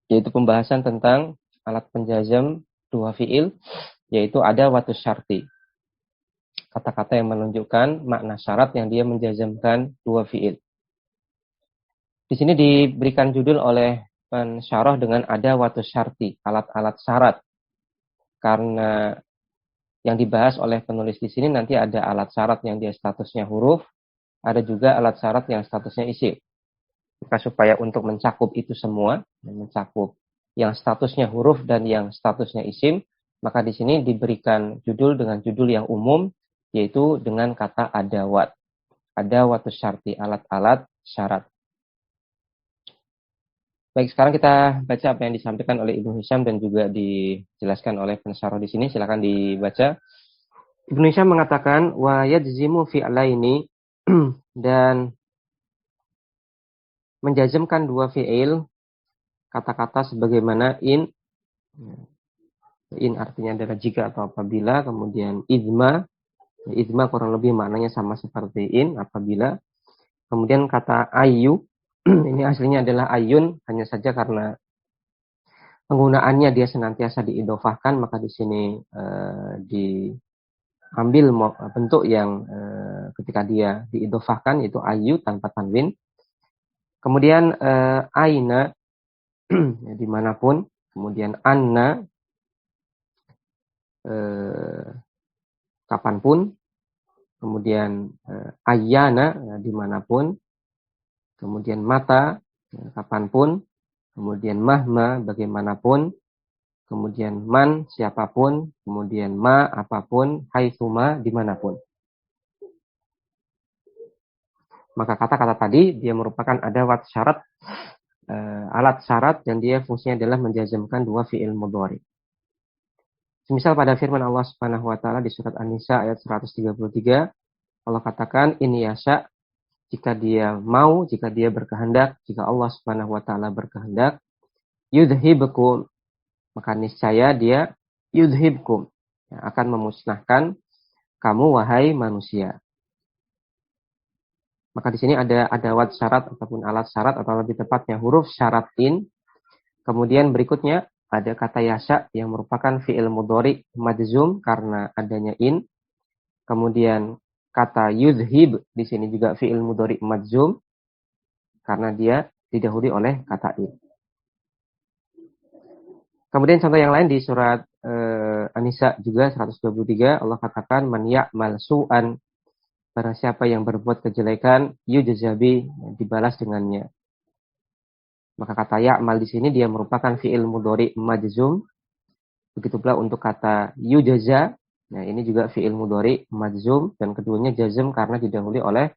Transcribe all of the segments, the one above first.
yaitu pembahasan tentang alat penjazam dua fiil, yaitu ada watu syarti. Kata-kata yang menunjukkan makna syarat yang dia menjazamkan dua fiil. Di sini diberikan judul oleh pensyarah dengan ada watu syarti, alat-alat syarat. Karena yang dibahas oleh penulis di sini nanti ada alat syarat yang dia statusnya huruf, ada juga alat syarat yang statusnya isim. Maka supaya untuk mencakup itu semua, mencakup yang statusnya huruf dan yang statusnya isim, maka di sini diberikan judul dengan judul yang umum, yaitu dengan kata adawat. Adawatus syarti, alat-alat syarat. Baik, sekarang kita baca apa yang disampaikan oleh Ibnu Hisham dan juga dijelaskan oleh pensyarah di sini. Silakan dibaca. Ibnu Hisham mengatakan wa yajzimu fi'laini dan menjazmkan dua fi'il kata-kata sebagaimana in artinya adalah jika atau apabila, kemudian idma kurang lebih maknanya sama seperti in, apabila. Kemudian kata ayu ini aslinya adalah ayun, hanya saja karena penggunaannya dia senantiasa diidofahkan, maka di sini diambil bentuk yang ketika dia diidofahkan, yaitu ayu tanpa tanwin. Kemudian aina dimanapun, kemudian anna kapanpun, kemudian ayyana dimanapun, kemudian mata kapanpun, kemudian mahma bagaimanapun, kemudian man siapapun, kemudian ma apapun, haitsuma dimanapun. Maka kata-kata tadi dia merupakan adawat syarat, alat syarat, dan dia fungsinya adalah menjazmkan dua fi'il mudhari. Semisal pada firman Allah Subhanahu wa taala di surat An-Nisa ayat 133, Allah katakan in yasha, jika dia mau, jika dia berkehendak, jika Allah Subhanahu wa taala berkehendak, yudhibkum, maka niscaya dia yudhibkum, akan memusnahkan kamu wahai manusia. Maka di sini ada adawat syarat ataupun alat syarat, atau lebih tepatnya huruf syarat in. Kemudian berikutnya ada kata yasha yang merupakan fi'il mudhari majzum karena adanya in. Kemudian kata yudhib di sini juga fi'il mudhari majzum karena dia didahului oleh kata in. Kemudian contoh yang lain di surat An-Nisa juga 123, Allah katakan man ya'mal su'an, barang siapa yang berbuat kejelekan, yujzabi, dibalas dengannya. Maka kata ya'mal di sini dia merupakan fi'il mudhari majzum. Begitu pula untuk kata yujza, nah ini juga fi'il mudhari majzum, dan keduanya jazm karena didahului oleh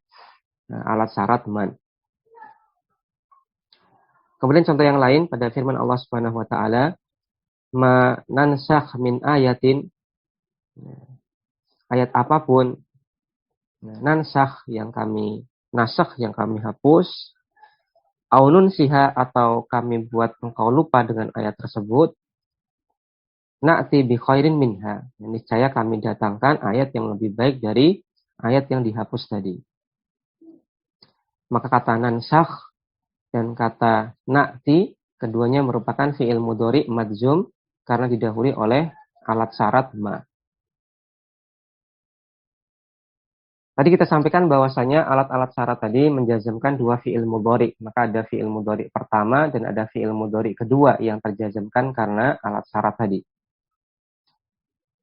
alat syarat man. Kemudian contoh yang lain pada firman Allah Subhanahu wa taala, ma nansakh min ayatin, ayat apapun, nansakh yang kami nasakh, yang kami hapus, aunun siha, atau kami buat engkau lupa dengan ayat tersebut, na'ti bi khairin minha, niscaya kami datangkan ayat yang lebih baik dari ayat yang dihapus tadi. Maka kata nansakh dan kata na'ti keduanya merupakan fi'il mudhari majzum karena didahului oleh alat syarat ma. Tadi kita sampaikan bahwasanya alat-alat syarat tadi menjazmkan dua fi'il mudhari. Maka ada fi'il mudhari pertama dan ada fi'il mudhari kedua yang terjazmkan karena alat syarat tadi.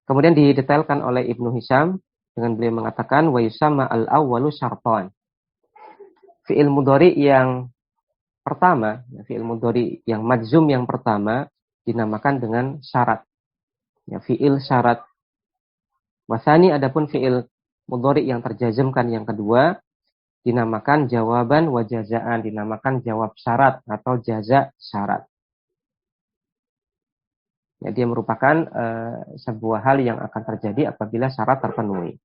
Kemudian didetailkan oleh Ibnu Hisham dengan beliau mengatakan wa yusamma al-awwalu syartan. Fi'il mudhari yang pertama, fi'il mudhari yang majzum yang pertama dinamakan dengan syarat. Ya, fi'il syarat. Wasani adapun fi'il mudhari yang terjazmkan yang kedua dinamakan jawaban wa jazaan, dinamakan jawab syarat atau jaza syarat. Ya, dia merupakan sebuah hal yang akan terjadi apabila syarat terpenuhi.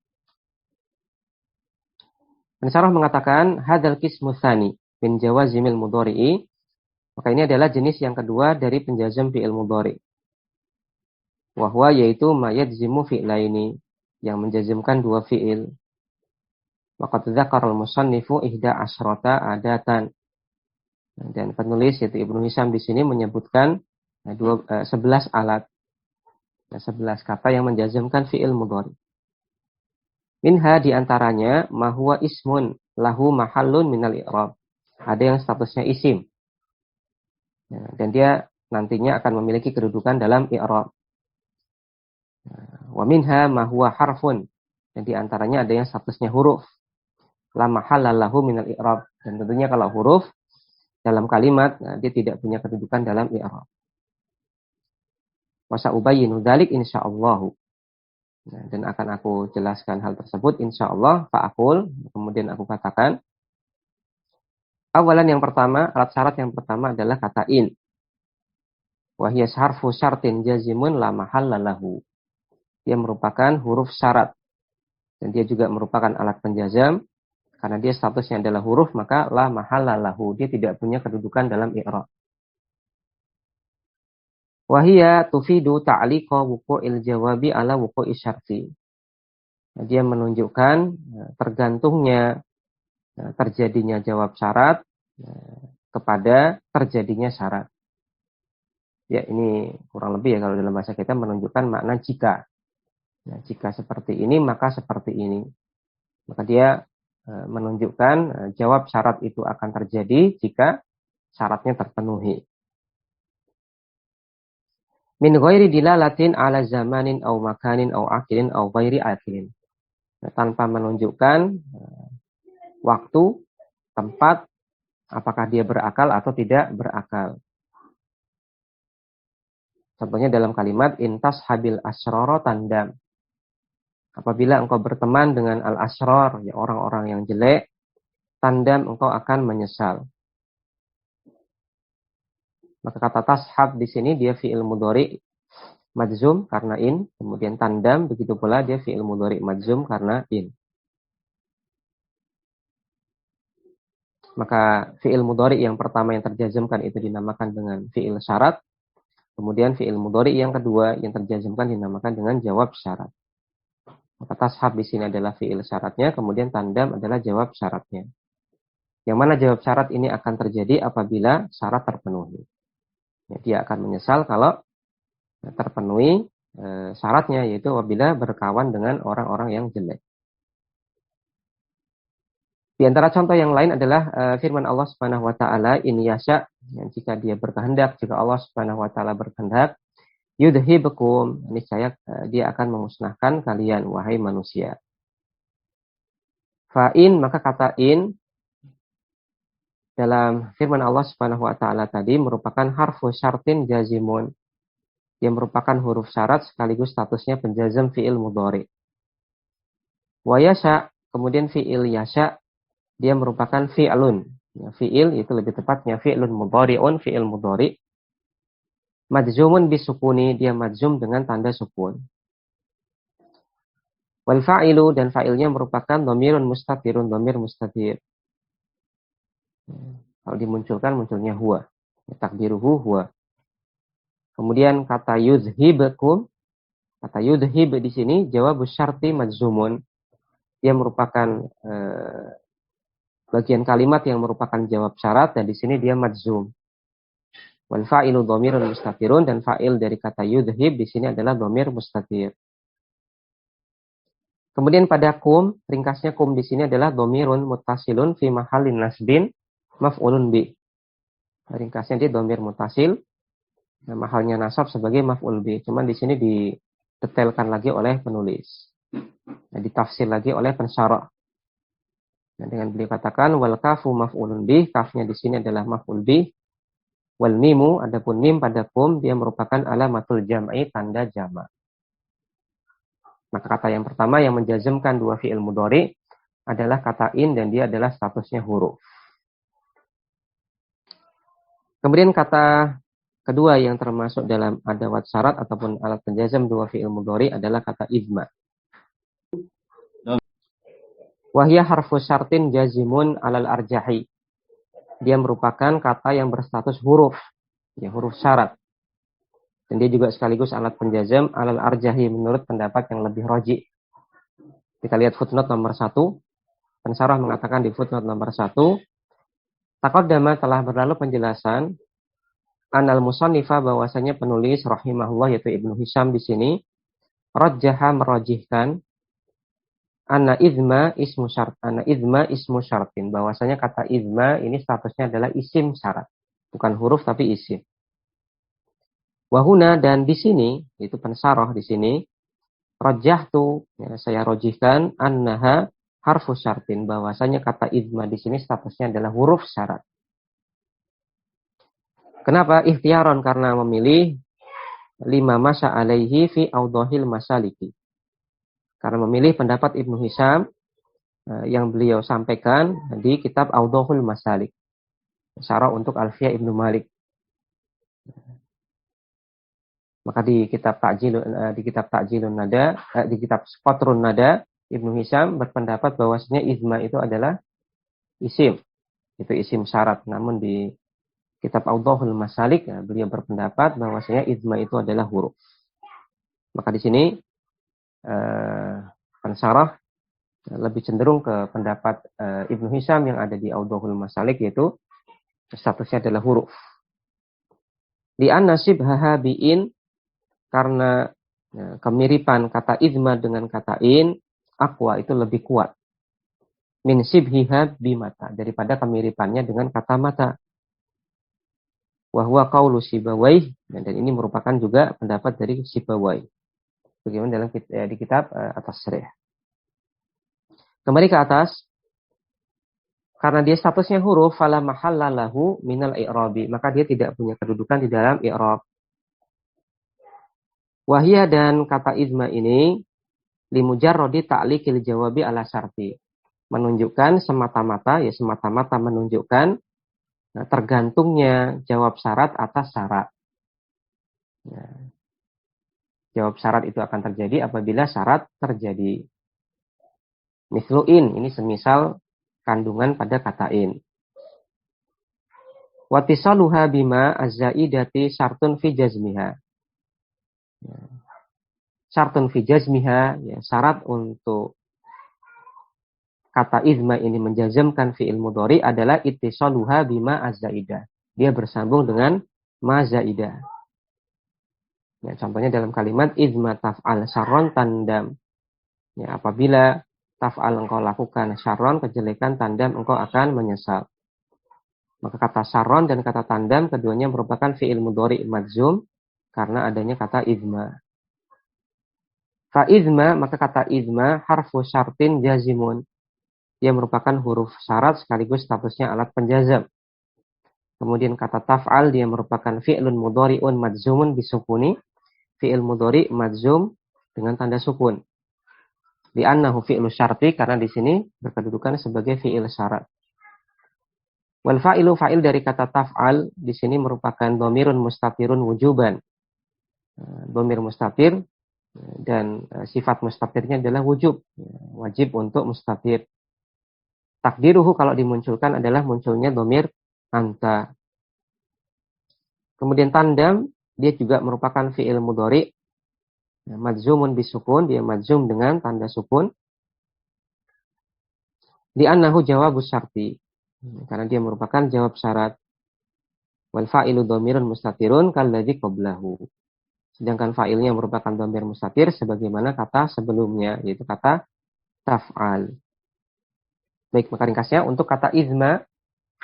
Pensyarah mengatakan hadzal qismu tsani min jawazimil mudhari'i, maka ini adalah jenis yang kedua dari penjazm fi'il mudhari. Wa huwa yaitu ma yajzimu fi'laini, yang menjazmkan dua fi'il. Waqad dzakara al-musannifu ihda asyrata adatan. Dan penulis yaitu Ibnu Hisham di sini menyebutkan 11 alat, 11 kata yang menjazmkan fi'il mudhari. Minha diantaranya mahwa ismun lahu mahallun minal i'rab. Ada yang statusnya isim. Dan dia nantinya akan memiliki kedudukan dalam i'rab. Wa minha mahwa harfun. Dan diantaranya ada yang statusnya huruf. La mahalla lahu minal i'rab. Dan tentunya kalau huruf dalam kalimat, dia tidak punya kedudukan dalam i'rab. Wa sa'ubayyinu dzalik insyaallah. Dan akan aku jelaskan hal tersebut insyaallah. Fa'aqul, kemudian aku katakan. Awalan yang pertama, alat syarat yang pertama adalah kata in. Wa hiya harfu syartin jazimun la mahalla lahu. Dia merupakan huruf syarat. Dan dia juga merupakan alat penjazam. Karena dia statusnya adalah huruf, maka la mahalla lahu. Dia tidak punya kedudukan dalam i'rab. Wa hiya tufidu ta'liqa wuqu'il jawabi ala wuqu'i syarti. Dia menunjukkan tergantungnya terjadinya jawab syarat kepada terjadinya syarat. Ya, ini kurang lebih ya kalau dalam bahasa kita menunjukkan makna jika. Nah, jika seperti ini, maka seperti ini. Maka dia menunjukkan jawab syarat itu akan terjadi jika syaratnya terpenuhi. Min ghairi dilalatin ala zamanin au makanin au akilin au ghairi akilin. Tanpa menunjukkan waktu, tempat, apakah dia berakal atau tidak berakal. Contohnya dalam kalimat intas habil asroro tandam. Apabila engkau berteman dengan al-asror, ya orang-orang yang jelek, tandam engkau akan menyesal. Maka kata tashab di sini dia fi'il mudhari majzum karena in, kemudian tandam begitu pula dia fi'il mudhari majzum karena in. Maka fi'il mudhari yang pertama yang terjazmkan itu dinamakan dengan fi'il syarat. Kemudian fi'il mudhari yang kedua yang terjazmkan dinamakan dengan jawab syarat. Maka tashab di sini adalah fi'il syaratnya, kemudian tandam adalah jawab syaratnya. Yang mana jawab syarat ini akan terjadi apabila syarat terpenuhi. Ya, dia akan menyesal kalau terpenuhi syaratnya, yaitu apabila berkawan dengan orang-orang yang jelek. Di antara contoh yang lain adalah firman Allah Subhanahu wa taala, in yasha, jika dia berkehendak, jika Allah Subhanahu wa taala berkehendak, yudhibukum, niscaya dia akan memusnahkan kalian wahai manusia. Fa in, maka kata in dalam firman Allah Subhanahu wa taala tadi merupakan harfu syartin jazimun. Dia merupakan huruf syarat sekaligus statusnya penjazam fi'il mudhari. Wa yasha, kemudian fi'il yasha dia merupakan fi'lun. Ya, fi'il itu lebih tepatnya fi'lun mudhari'un, fi'il mudhari. Majzumun bisukuni, dia majzum dengan tanda sukun. Wal fa'ilu, dan fa'ilnya merupakan dhamirun mustatirun, dhamir mustatir. Kalau dimunculkan, munculnya huwa. Takdiruhu huwa. Kemudian kata yudhibakum, kata yudhib di sini jawab syarti majzumun. Dia merupakan bagian kalimat yang merupakan jawab syarat, dan di sini dia majzum. Wal fa'ilu dhamirun mustatirun, dan fa'il dari kata yudhib di sini adalah dhamir mustatir. Kemudian pada kum, ringkasnya kum di sini adalah dhamirun muttasilun fi mahallin nasbin maf'ulun bi. Ringkasnya dia dhamir muttasil, mahalnya nasab sebagai maf'ul bi. Cuman di sini didetailkan lagi oleh penulis. Ditafsir lagi oleh pensyarah. Nah, dengan beliau katakan wal kafu maf'ulun bi, kafnya di sini adalah maf'ul bi. Wal mimu, adapun mim pada kum dia merupakan alamatul jam'i, tanda jama'. Maka kata yang pertama yang menjazmkan dua fi'il mudhari adalah kata in, dan dia adalah statusnya huruf. Kemudian kata kedua yang termasuk dalam adawat syarat ataupun alat penjazam dua fi'il mudhari adalah kata izma. Wahya harfu syartin jazimun alal arjahi. Dia merupakan kata yang berstatus huruf, ya, huruf syarat. Dan dia juga sekaligus alat penjazam alal arjahi menurut pendapat yang lebih roji. Kita lihat footnote nomor 1. Pensyarah mengatakan di footnote nomor 1, Taqaddama telah berlalu penjelasan anal musannifa bahwasanya penulis rahimahullah yaitu Ibnu Hisham di sini rajjaha merajihkan anna izma ismu syartin bahwasanya kata izma ini statusnya adalah isim syarat, bukan huruf tapi isim. Wahuna dan di sini itu pensarah di sini rajjahtu ya, saya rajihkan annaha harfu syartin bahwasanya kata izma di sini statusnya adalah huruf syarat. Kenapa? Ikhtiaron karena memilih lima masa alaihi fi audhil masaliki. Karena memilih pendapat Ibnu Hisham yang beliau sampaikan di kitab Audhul Masalik. Syarah untuk Alfiyah Ibnu Malik. Maka di kitab Ta'jilun Nada, di kitab Qatrun Nada, Ibnu Hisham berpendapat bahwasanya izma itu adalah isim. Itu isim syarat. Namun di kitab Audhul Masalik, beliau berpendapat bahwasanya izma itu adalah huruf. Maka di sini pensyarah lebih cenderung ke pendapat Ibnu Hisham yang ada di Audhul Masalik, yaitu statusnya adalah huruf. Di an-nasib hahabiin karena kemiripan kata izma dengan kata in aqwa itu lebih kuat min sibhiha bimata daripada kemiripannya dengan kata mata. Wa huwa qaulu Sibawayh dan ini merupakan juga pendapat dari Sibawayh. Bagaimana dalam di kitab At-Tasrih. Kembali ke atas, karena dia statusnya huruf, fala mahalla lahu minal i'rabi, maka dia tidak punya kedudukan di dalam i'rab. Wahia dan kata izma ini limujarrodi ta'liqil jawabi ala syarti, menunjukkan semata-mata menunjukkan tergantungnya jawab syarat atas syarat. Ya. Jawab syarat itu akan terjadi apabila syarat terjadi. Mislu'in, ini semisal kandungan pada kata in. Watisaluha bima az-zaidati syartun fi jazmiha. Ya. Syartun fi jazmiha, ya, syarat untuk kata izma ini menjazmkan fi'il mudhari adalah ittisaluha bima az-zaidah. Dia bersambung dengan ma zaidah. Ya, contohnya dalam kalimat izma taf'al syarron tandam. Ya, apabila taf'al engkau lakukan syarron, kejelekan, tandam engkau akan menyesal. Maka kata syarron dan kata tandam keduanya merupakan fi'il mudhari madzum karena adanya kata izma. Fa izma, maka kata izma harfu syartin jazimun. Dia merupakan huruf syarat sekaligus statusnya alat penjazam. Kemudian kata taf'al dia merupakan fi'lun mudhari'un madzumun bisukuni. Fi'il mudhari madzum dengan tanda sukun. Li'annahu fi'lu syarti karena di sini berkedudukan sebagai fi'il syarat. Wal fa'ilu fa'il dari kata taf'al di sini merupakan dhamirun mustatirun wujuban. Dhamir mustatir dan sifat mustatirnya adalah wujub, wajib untuk mustatir. Takdiruhu kalau dimunculkan adalah munculnya dhamir anta. Kemudian tandam dia juga merupakan fi'il mudhari madzumun bisukun, dia madzum dengan tanda sukun. Li'annahu jawabus syarti, karena dia merupakan jawab syarat. Wal fa'ilu dhamirun mustatirun kalladzi qablahu. Sedangkan fa'ilnya merupakan dhamir mustatir sebagaimana kata sebelumnya, yaitu kata taf'al. Baik, maka ringkasnya untuk kata izma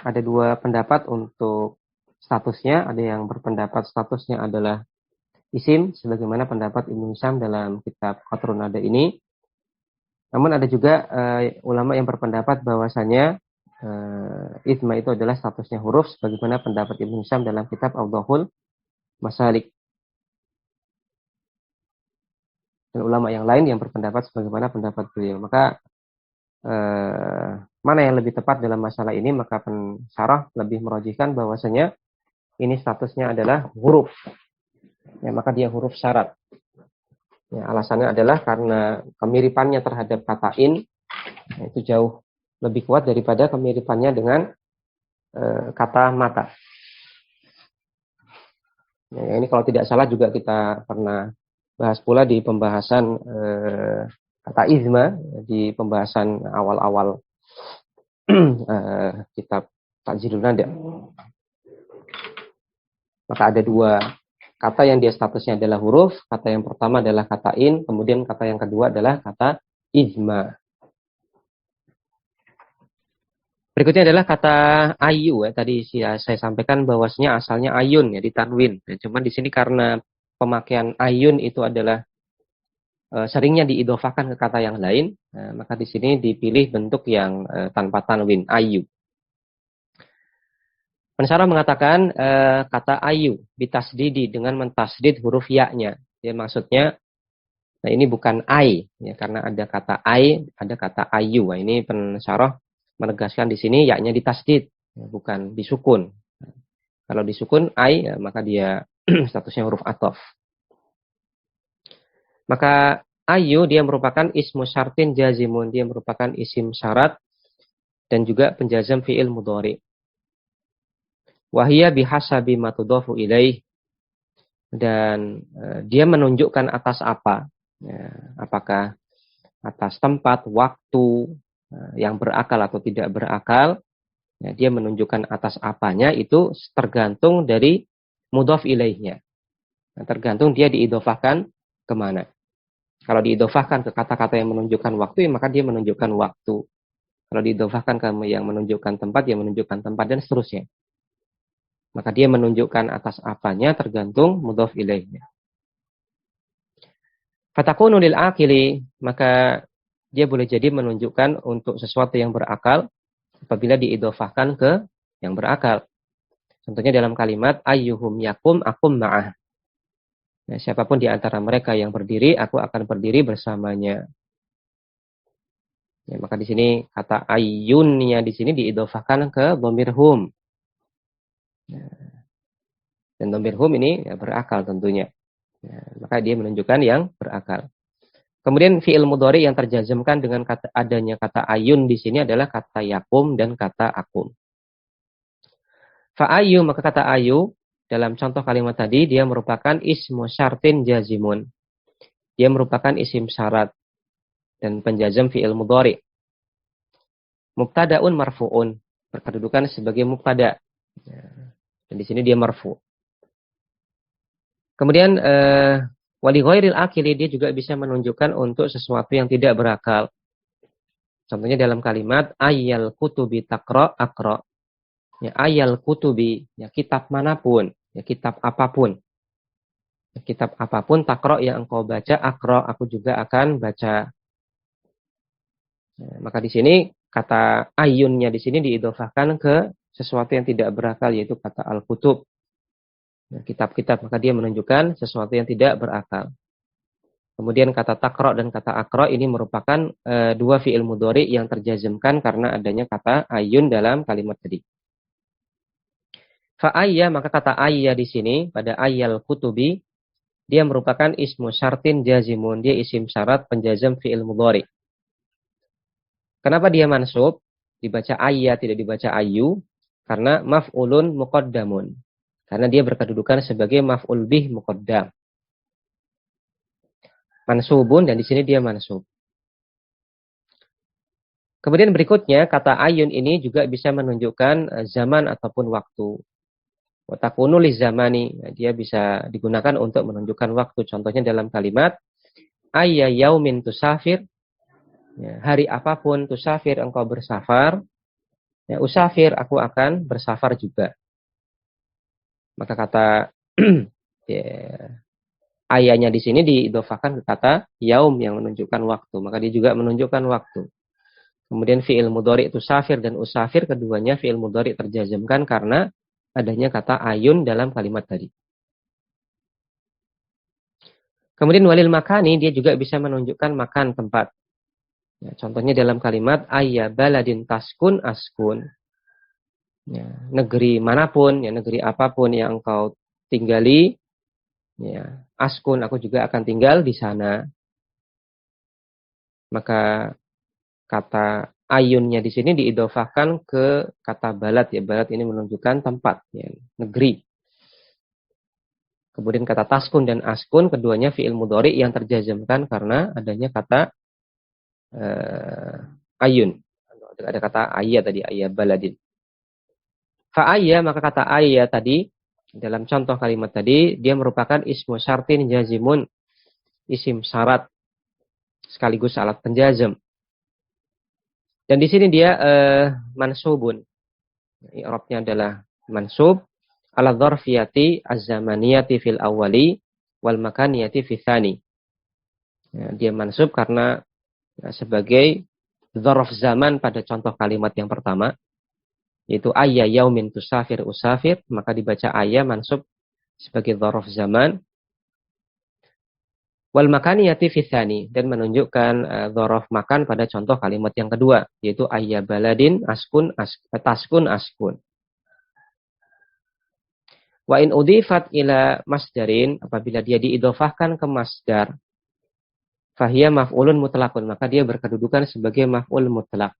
ada dua pendapat untuk statusnya. Ada yang berpendapat statusnya adalah isim sebagaimana pendapat Ibnu Hisham dalam kitab Qatrun Nada ini. Namun ada juga ulama yang berpendapat bahwasanya izma itu adalah statusnya huruf sebagaimana pendapat Ibnu Hisham dalam kitab Audhul Masalik. Dan ulama yang lain yang berpendapat sebagaimana pendapat beliau. Maka mana yang lebih tepat dalam masalah ini? Maka pensyarah lebih merajihkan bahwasanya ini statusnya adalah huruf. Ya, maka dia huruf syarat. Ya, alasannya adalah karena kemiripannya terhadap kata in itu jauh lebih kuat daripada kemiripannya dengan kata mata. Ya, ini kalau tidak salah juga kita pernah bahas pula di pembahasan kata izma di pembahasan awal-awal kitab takjilun nada. Maka ada dua kata yang dia statusnya adalah huruf. Kata yang pertama adalah kata in, kemudian kata yang kedua adalah kata izma. Berikutnya adalah kata ayu ya. Tadi saya sampaikan bahwasanya asalnya ayun ya, ditanwin. Ya, cuman di sini karena pemakaian ayun itu adalah seringnya diidofahkan ke kata yang lain, maka di sini dipilih bentuk yang tanpa tanwin, ayu. Pensyarah mengatakan kata ayu ditasdidi dengan mentasdid huruf ya-nya. Ya, maksudnya, nah ini bukan ai, ya, karena ada kata ai, ada kata ayu. Nah, ini pensyarah menegaskan di sini ya-nya ditasdid, ya, bukan disukun. Kalau disukun ai, ya, maka dia statusnya huruf athof. Maka ayu dia merupakan ismu syartin jazimun, dia merupakan isim syarat dan juga penjazam fi'il mudhari. Wahia bihasabi matudofu ilaih, dan dia menunjukkan atas apa, ya, apakah atas tempat, waktu yang berakal atau tidak berakal, ya, dia menunjukkan atas apanya itu tergantung dari mudhof ilaihnya. Nah, tergantung dia diidofahkan kemana. Kalau diidofahkan ke kata-kata yang menunjukkan waktu, ya, maka dia menunjukkan waktu. Kalau diidofahkan ke yang menunjukkan tempat, dia menunjukkan tempat, dan seterusnya. Maka dia menunjukkan atas apanya tergantung mudhof ilaihnya. Fatakunu lil akili, maka dia boleh jadi menunjukkan untuk sesuatu yang berakal apabila diidofahkan ke yang berakal. Contohnya dalam kalimat ayyuhum yakum akum ma'ah. Nah, siapapun di antara mereka yang berdiri, aku akan berdiri bersamanya. Ya, maka di sini kata ayyunnya di sini diidofahkan ke dhamir hum. Dan dhamir hum ini ya, berakal tentunya. Ya, maka dia menunjukkan yang berakal. Kemudian fi'il mudhari yang terjazmkan dengan adanya kata ayun di sini adalah kata yakum dan kata akum. Fa'ayu, maka kata ayu dalam contoh kalimat tadi dia merupakan ismu syartin jazimun. Dia merupakan isim syarat dan penjazam fi'il mudhari. Mubtada'un marfu'un, berkedudukan sebagai mubtada. Dan di sini dia marfu'. Kemudian wali ghairil akili dia juga bisa menunjukkan untuk sesuatu yang tidak berakal. Contohnya dalam kalimat ayyal kutubi taqra aqra. Ya, ayyal kutubi, ya kitab manapun, ya kitab apapun. Ya, kitab apapun taqra yang engkau baca, aqra aku juga akan baca. Ya, maka di sini kata ayunnya di sini diidofahkan ke sesuatu yang tidak berakal yaitu kata al-kutub. Ya, kitab-kitab, maka dia menunjukkan sesuatu yang tidak berakal. Kemudian kata takro dan kata akro ini merupakan dua fi'il mudhari yang terjazmkan karena adanya kata ayun dalam kalimat tadi. Fa'ayya, maka kata ayya di sini pada ayyal kutubi dia merupakan ismu syartin jazimun, dia isim syarat penjazam fi'il mudhari. Kenapa dia mansub? Dibaca ayya tidak dibaca ayu karena maf'ulun muqaddamun. Karena dia berkedudukan sebagai maf'ul bih muqaddam. Mansubun, dan di sini dia mansub. Kemudian berikutnya kata ayun ini juga bisa menunjukkan zaman ataupun waktu. Watakunu li zamani, dia bisa digunakan untuk menunjukkan waktu. Contohnya dalam kalimat ayya yaumin tusafir, ya, hari apapun tusafir engkau bersafar, ya, usafir aku akan bersafar juga. Maka kata ya, ayahnya di sini diidofahkan ke kata yaum yang menunjukkan waktu. Maka dia juga menunjukkan waktu. Kemudian fi'il mudhari itu safir dan usafir, keduanya fi'il mudhari terjazmkan karena adanya kata ayun dalam kalimat tadi. Kemudian walil makani dia juga bisa menunjukkan makan tempat. Ya, contohnya dalam kalimat ayya baladin taskun askun. Ya, negeri manapun, ya negeri apapun yang engkau tinggali, ya askun aku juga akan tinggal di sana. Maka kata ayunnya di sini diidofahkan ke kata balad, ya balad ini menunjukkan tempat, ya negeri. Kemudian kata taskun dan askun keduanya fi'il mudhari yang terjazmkan karena adanya kata ayun. Ada kata ayat tadi, ayat baladin. Fa'ayya, maka kata ayya tadi, dalam contoh kalimat tadi, dia merupakan ismu syartin jazimun, isim syarat, sekaligus alat penjazam. Dan di sini dia mansubun. I'rabnya adalah mansub ala dzarfiyati az-zamaniyati fil awwali wal makaniyati fil tsani. Ya, dia mansub karena sebagai dzarf zaman pada contoh kalimat yang pertama, yaitu ayya yaumin tusafir usafir, maka dibaca ayya mansub sebagai dzarf zaman. Wal makaniyati fi tsani, dan menunjukkan dzaraf makan pada contoh kalimat yang kedua, yaitu ayya baladin taskun askun. Wa in udhifat ila masdarin, apabila dia diidhofahkan ke masdar, fahiya maf'ulun mutlaqun, maka dia berkedudukan sebagai maf'ul mutlaq.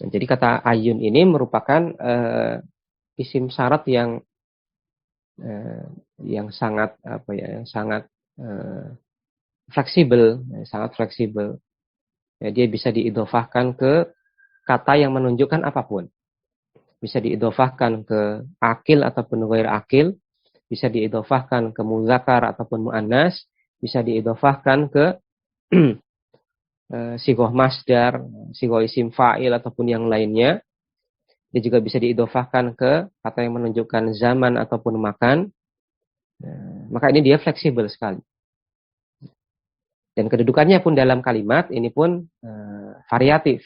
Dan jadi kata ayun ini merupakan isim syarat yang sangat fleksibel, sangat fleksibel. Ya, dia bisa diidhofahkan ke kata yang menunjukkan apapun. Bisa diidhofahkan ke akil ataupun ghair akil, bisa diidhofahkan ke muzakkar ataupun muannas, bisa diidhofahkan ke sigoh masdar, sigoh isim fa'il ataupun yang lainnya. Dia juga bisa diidhofahkan ke kata yang menunjukkan zaman ataupun makan. Maka ini dia fleksibel sekali. Dan kedudukannya pun dalam kalimat ini pun variatif.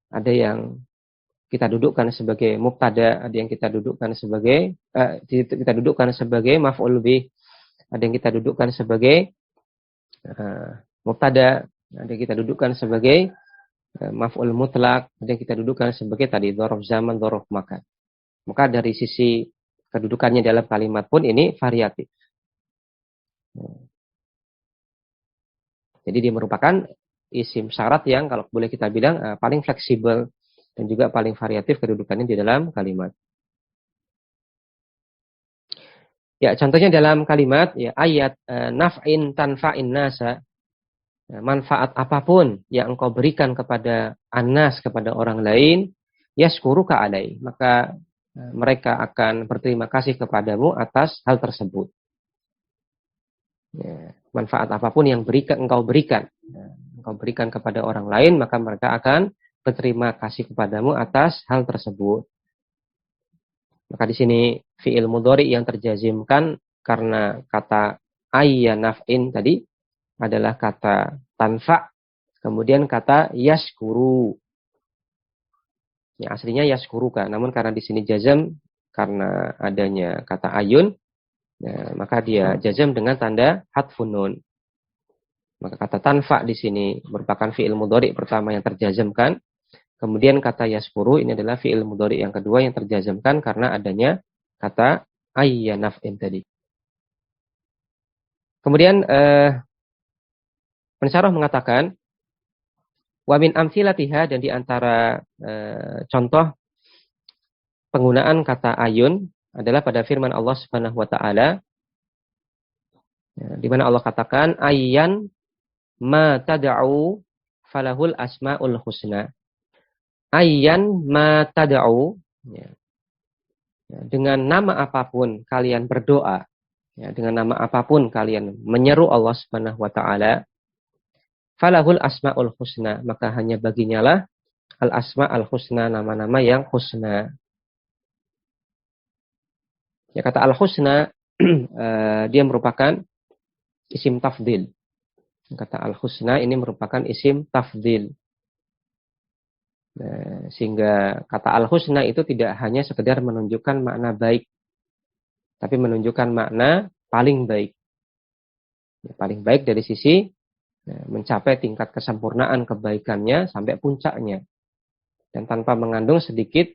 Ada yang kita dudukkan sebagai mubtada, ada yang kita dudukkan sebagai maf'ul bih, ada yang kita dudukkan sebagai mubtada, ada yang kita dudukkan sebagai maf'ul mutlak, ada yang kita dudukkan sebagai tadi dzaraf zaman, dzaraf makan. Maka dari sisi kedudukannya dalam kalimat pun ini variatif. Jadi dia merupakan isim syarat yang kalau boleh kita bilang paling fleksibel dan juga paling variatif kedudukannya di dalam kalimat. Ya, contohnya dalam kalimat ya ayat naf'in tanfa'in nasa, manfaat apapun yang engkau berikan kepada anas, kepada orang lain, yaskuruka alai, maka mereka akan berterima kasih kepadamu atas hal tersebut. Ya, manfaat apapun yang engkau berikan, engkau berikan kepada orang lain, maka mereka akan berterima kasih kepadamu atas hal tersebut. Maka di sini fi'il mudhari yang terjazimkan karena kata ayya naf'in tadi adalah kata tanfa, kemudian kata yashkuru. Ya, aslinya yashkuruka, namun karena di sini jazam karena adanya kata ayun, ya, maka dia jazam dengan tanda hadfun nun. Maka kata tanfa di sini merupakan fi'il mudhari pertama yang terjazamkan. Kemudian kata yaskuru ini adalah fi'il mudhari yang kedua yang terjazamkan karena adanya kata ayya naf'in tadi. Kemudian pensyarah mengatakan wa min amthilatiha, dan di antara contoh penggunaan kata ayun adalah pada firman Allah Subhanahu wa taala, di mana Allah katakan ayyan ma tad'u falahul asmaul husna. Ayyan ma tad'u, ya, dengan nama apapun kalian berdoa, ya, dengan nama apapun kalian menyeru Allah Subhanahu wa taala, falahul asmaul husna, maka hanya baginya lah al asmaul husna, nama-nama yang husna. Ya, kata al husna dia merupakan isim tafdil. Kata al husna ini merupakan isim tafdil. Nah, sehingga kata al husna itu tidak hanya sekedar menunjukkan makna baik, tapi menunjukkan makna paling baik. Ya, paling baik dari sisi mencapai tingkat kesempurnaan kebaikannya sampai puncaknya, dan tanpa mengandung sedikit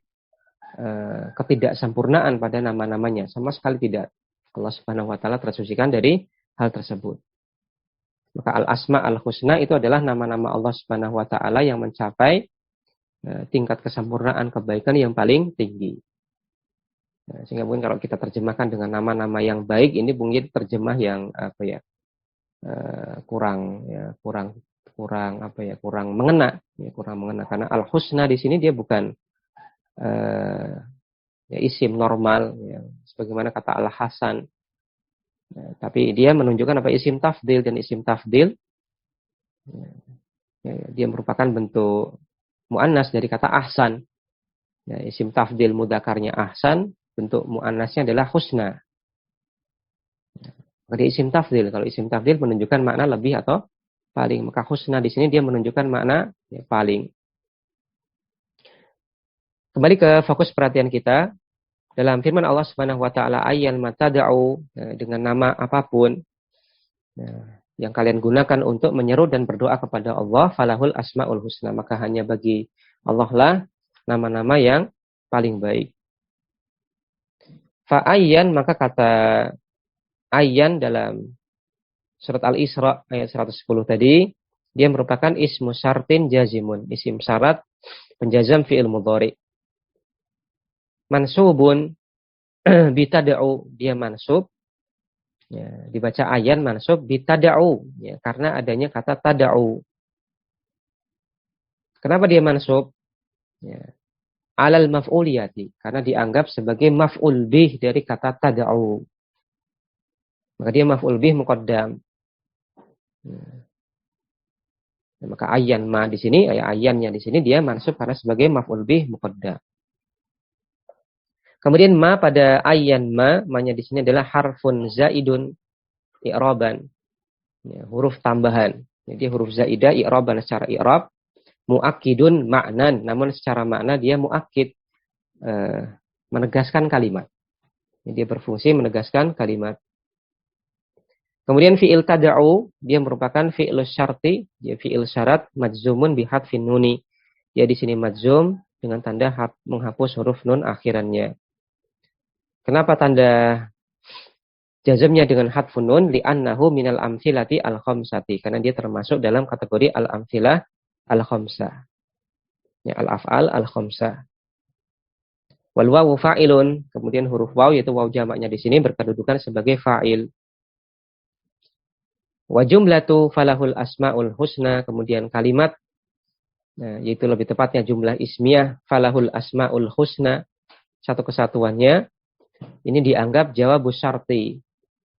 ketidaksempurnaan pada nama-namanya, sama sekali tidak. Allah Subhanahu wa taala tersucikan dari hal tersebut. Maka al-asma al-husna itu adalah nama-nama Allah Subhanahu wa taala yang mencapai tingkat kesempurnaan kebaikan yang paling tinggi. Sehingga mungkin kalau kita terjemahkan dengan nama-nama yang baik, ini mungkin terjemah yang kurang mengena, karena al-husna di sini dia bukan ya, isim normal, ya, sebagaimana kata Al-Hasan. Tapi dia menunjukkan apa isim tafdil, dan isim tafdil dia merupakan bentuk muannas dari kata ahsan. Ya, isim tafdil mudzakarnya ahsan, bentuk muannasnya adalah husna. Maka dia isim tafdil. Kalau isim tafdil menunjukkan makna lebih atau paling, maka husna di sini dia menunjukkan makna ya, paling. Kembali ke fokus perhatian kita dalam firman Allah Subhanahu wa taala, ayyan matada'u, dengan nama apapun yang kalian gunakan untuk menyeru dan berdoa kepada Allah, falahul asmaul husna, maka hanya bagi Allah lah nama-nama yang paling baik. Fa ayyan, maka kata ayyan dalam surat Al-Isra ayat 110 tadi, dia merupakan ismu syartin jazimun, isim syarat penjazam fi'il mudhari. Mansubun bitada'u, dia mansub, ya, dibaca ayyan mansub bitada'u, ya, karena adanya kata tada'u. Kenapa dia mansub? Ya, alal maf'uliyati, karena dianggap sebagai maf'ul bih dari kata tada'u. Maka dia maf'ul bih muqaddam. Ya. Maka ayyan ma di sini, ayyannya di sini dia mansub karena sebagai maf'ul bih muqaddam. Kemudian ma pada ayyan ma-nya di sini adalah harfun zaidun i'raban. Ya, huruf tambahan. Jadi huruf zaidah i'raban secara i'rab, muakkidun ma'nan, namun secara makna dia muakkid, menegaskan kalimat. Jadi dia berfungsi menegaskan kalimat. Kemudian fi'il tada'u, dia merupakan fi'il syarti, dia fi'il syarat majzumun bihadfin nuni. Dia di sini majzum dengan tanda menghapus huruf nun akhirannya. Kenapa tanda jazmnya dengan hadfun nun? Li'annahu minal amthilati al-khamsati. Karena dia termasuk dalam kategori al-amthilah al-khamsah. Ya, al-af'al al-khamsah. Wal wawu fa'ilun. Kemudian huruf waw, yaitu waw jamaknya di sini berkedudukan sebagai fa'il. Wa jumlatu falahul asma'ul husna. Kemudian kalimat, yaitu lebih tepatnya jumlah ismiyah falahul asma'ul husna. Satu kesatuannya. Ini dianggap jawabus syarti.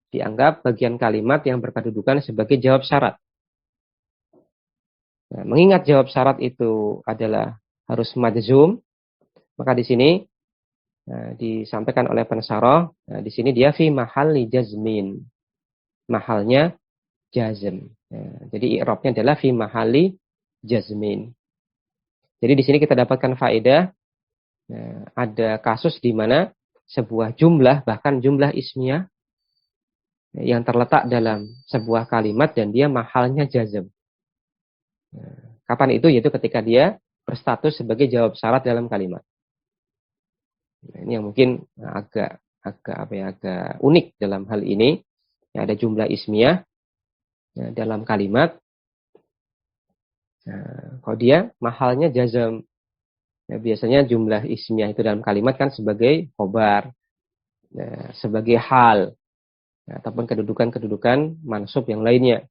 Dianggap bagian kalimat yang berkedudukan sebagai jawab syarat. Nah, mengingat jawab syarat itu adalah harus majzum, maka di sini disampaikan oleh pensyarah, di sini dia fi mahalli jazmin. Mahalnya jazm. Jadi i'rabnya adalah fi mahalli jazmin. Jadi di sini kita dapatkan faedah, ada kasus di mana sebuah jumlah, bahkan jumlah ismiyah yang terletak dalam sebuah kalimat dan dia mahalnya jazm. Kapan itu? Yaitu ketika dia berstatus sebagai jawab syarat dalam kalimat. Ini yang mungkin agak unik dalam hal ini. Ada jumlah ismiyah dalam kalimat. Kalau dia mahalnya jazm. Biasanya jumlah ismiyah itu dalam kalimat kan sebagai khobar, sebagai hal, ataupun kedudukan mansub yang lainnya,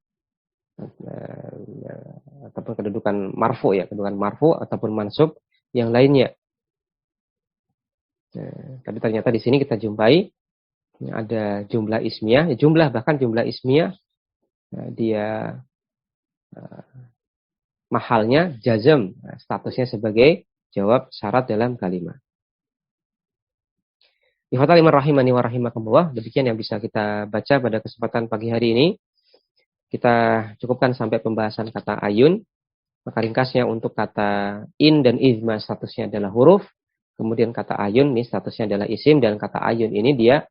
ataupun kedudukan marfu, kedudukan marfu ataupun mansub yang lainnya. Tapi ternyata di sini kita jumpai ada jumlah ismiyah, bahkan jumlah ismiyah dia mahalnya jazm, statusnya sebagai jawab syarat dalam kalimat. Ikhwatal iman rahimani wa rahimakumullah, demikian yang bisa kita baca pada kesempatan pagi hari ini. Kita cukupkan sampai pembahasan kata ayun. Maka ringkasnya untuk kata in dan izma statusnya adalah huruf. Kemudian kata ayun ini statusnya adalah isim, dan kata ayun ini dia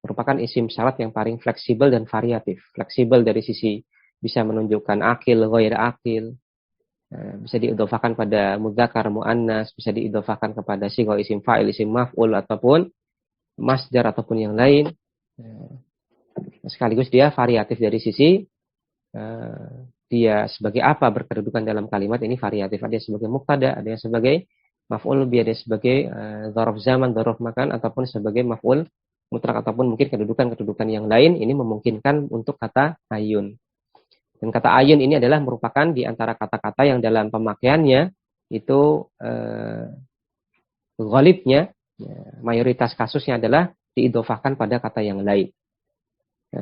merupakan isim syarat yang paling fleksibel dan variatif. Fleksibel dari sisi bisa menunjukkan akil, ghair akil. Bisa diidhofakan pada mudzakkar, muannas, bisa diidhofakan kepada sigha isim fa'il, isim maf'ul ataupun masdar ataupun yang lain. Sekaligus dia variatif dari sisi dia sebagai apa berkedudukan dalam kalimat ini variatif. Ada yang sebagai mubtada, ada yang sebagai maf'ul bih, ada yang sebagai dzaraf zaman, dzaraf makan, ataupun sebagai maf'ul mutlak, ataupun mungkin kedudukan-kedudukan yang lain. Ini memungkinkan untuk kata ayun. Dan kata ayun ini adalah merupakan di antara kata-kata yang dalam pemakaiannya itu ghalibnya, mayoritas kasusnya adalah diidhofahkan pada kata yang lain.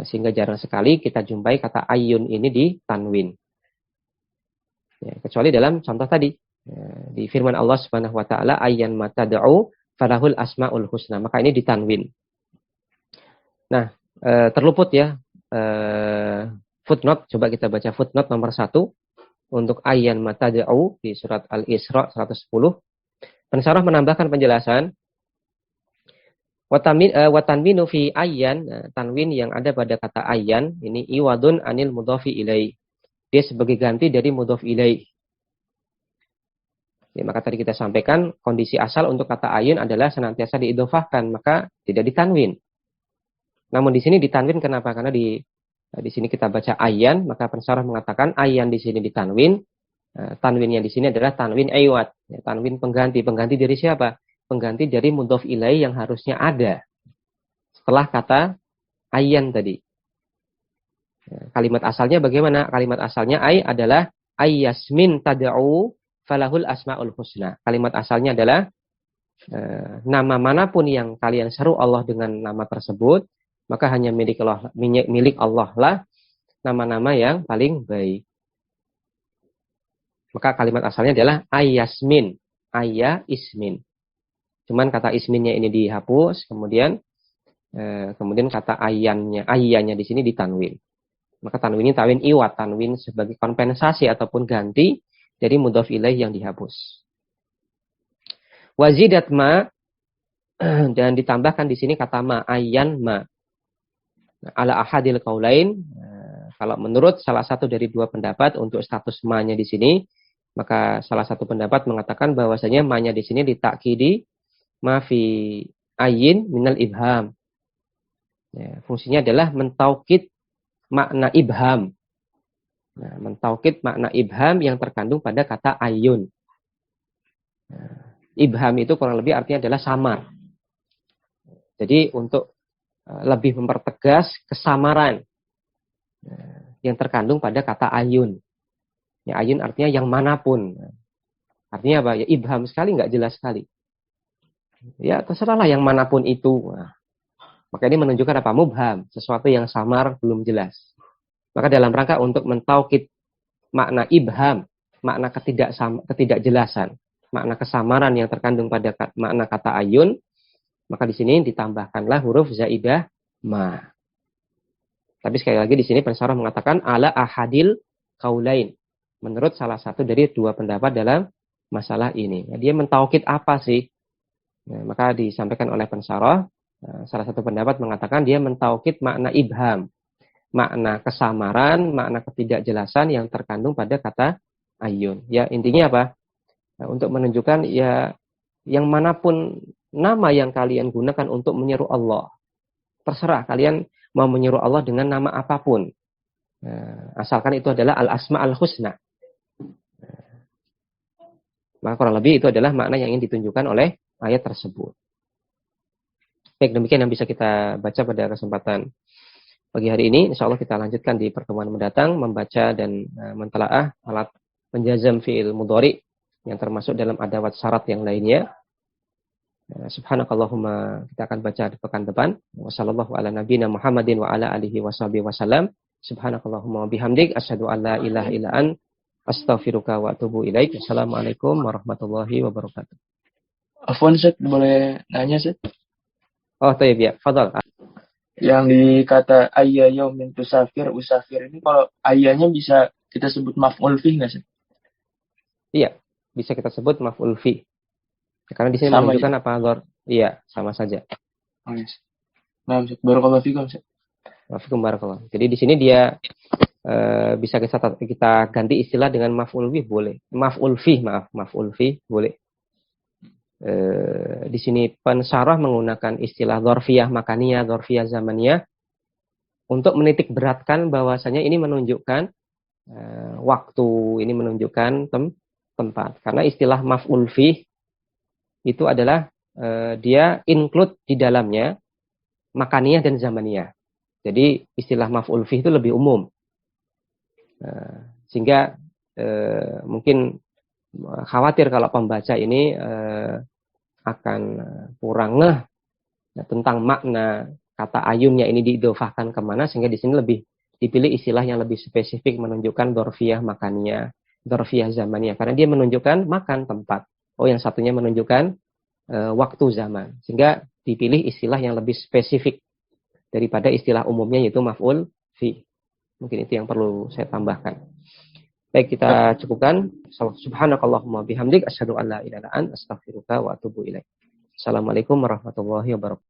Sehingga jarang sekali kita jumpai kata ayun ini di tanwin. Kecuali dalam contoh tadi, di firman Allah Subhanahu wa taala, ayyan matad'u falahul asmaul husna. Maka ini ditanwin. Nah, terluput ya footnote, coba kita baca footnote nomor 1 untuk ayyan matad'u di surat Al-Isra 110. Pensarah menambahkan penjelasan watanwinu fi ayyan, tanwin yang ada pada kata ayyan ini iwadun anil mudhafi ilai. Dia sebagai ganti dari mudhaf ilai. Ya, maka tadi kita sampaikan kondisi asal untuk kata ayun adalah senantiasa diidhofahkan, maka tidak ditanwin. Namun di sini ditanwin kenapa? Karena di sini kita baca ayyan, maka pensarah mengatakan ayyan di sini ditanwin. Tanwinnya di sini adalah tanwin iwad, ya, tanwin pengganti. Pengganti dari siapa? Pengganti dari mudhaf ilai yang harusnya ada setelah kata ayyan tadi. Kalimat asalnya bagaimana? Kalimat asalnya adalah ayyasmin tad'u falahul asmaul husna. Kalimat asalnya adalah nama manapun yang kalian seru Allah dengan nama tersebut, maka hanya milik Allah lah nama-nama yang paling baik. Maka kalimat asalnya adalah ayyasmin, ayya ismin. Cuman kata isminnya ini dihapus, kemudian kata ayyannya di sini ditanwin. Maka tanwin ini tanwin iwat, tanwin sebagai kompensasi ataupun ganti dari mudhaf ilaih yang dihapus. Wazidat ma, dan ditambahkan di sini kata ma, ayyan ma. Ala ahadil qaulain, kalau menurut salah satu dari dua pendapat untuk status ma-nya di sini, maka salah satu pendapat mengatakan bahwasanya ma-nya di sini ditakkidi ma fi ayyin minal ibham. Ya, fungsinya adalah mentaukid makna ibham. Nah, mentaukid makna ibham yang terkandung pada kata ayun. Nah, ibham itu kurang lebih artinya adalah samar. Jadi untuk lebih mempertegas kesamaran yang terkandung pada kata ayun. Ya, ayun artinya yang manapun. Artinya apa? Ya, ibham sekali, nggak jelas sekali. Ya, terserahlah yang manapun itu. Nah, maka ini menunjukkan apa? Mubham, sesuatu yang samar, belum jelas. Maka dalam rangka untuk mentaukid makna ibham, makna ketidakjelasan, makna kesamaran yang terkandung pada makna kata ayun, maka di sini ditambahkanlah huruf zaidah ma. Tapi sekali lagi di sini pensarah mengatakan ala ahadil qaulain. Menurut salah satu dari dua pendapat dalam masalah ini. Dia mentaukid apa sih? Nah, maka disampaikan oleh pensarah, salah satu pendapat mengatakan dia mentaukid makna ibham, makna kesamaran, makna ketidakjelasan yang terkandung pada kata ayun. Ya, intinya apa? Nah, untuk menunjukkan ya yang manapun nama yang kalian gunakan untuk menyeru Allah. Terserah kalian mau menyeru Allah dengan nama apapun. Asalkan itu adalah al-asma al-husna. Maka kurang lebih itu adalah makna yang ingin ditunjukkan oleh ayat tersebut. Baik, demikian yang bisa kita baca pada kesempatan pagi hari ini. Insya Allah kita lanjutkan di pertemuan mendatang membaca dan mentelaah alat penjazam fi'il mudhari yang termasuk dalam adawat syarat yang lainnya. Subhanakallahumma, kita akan baca di pekan depan. Wassallallahu ala nabiyina Muhammadin wa ala alihi washabihi wasallam. Subhanakallahumma wa bihamdik asyhadu an la ilaha illa anta astaghfiruka wa atubu ilaik. Assalamualaikum warahmatullahi wabarakatuh. Afwan, Ustaz, boleh nanya, Ustaz? Oh, tayyib ya. Fadhal. Yang dikata ayya yaumin tusafir, usafir ini kalau ayyanya bisa kita sebut maf'ul fih nggak, Ustaz? Iya, bisa kita sebut maf'ul fi. Karena di sini Sama menunjukkan ya? apa, Lord? Iya, sama saja. Oh, yes. Nah, Ustaz, barakallahu fikum, Ustaz. Wafikum barakallah. Jadi di sini dia bisa kita ganti istilah dengan maf'ul fi boleh. Maf'ul fi boleh. Di sini pensarah menggunakan istilah dzarfiyah makaniyah, dzarfiyah zamaniyah untuk menitik beratkan bahwasanya ini menunjukkan waktu, ini menunjukkan tempat. Karena istilah maf'ul fi itu adalah dia include di dalamnya makaniyah dan zamaniyah. Jadi istilah maf'ul fi itu lebih umum. Sehingga mungkin khawatir kalau pembaca ini akan kurang ngeh tentang makna kata ayunnya ini diidhofahkan kemana, sehingga di sini lebih dipilih istilah yang lebih spesifik menunjukkan dorfiyah makaniyah, dorfiyah zamaniyah, karena dia menunjukkan makan tempat. Oh, yang satunya menunjukkan waktu zaman, sehingga dipilih istilah yang lebih spesifik daripada istilah umumnya yaitu maf'ul fi. Mungkin itu yang perlu saya tambahkan. Baik, kita cukupkan. Subhanakallahumma bihamdik asyhadu an la ilaha illa anta astaghfiruka wa atubu ilaik. Assalamualaikum warahmatullahi wabarakatuh.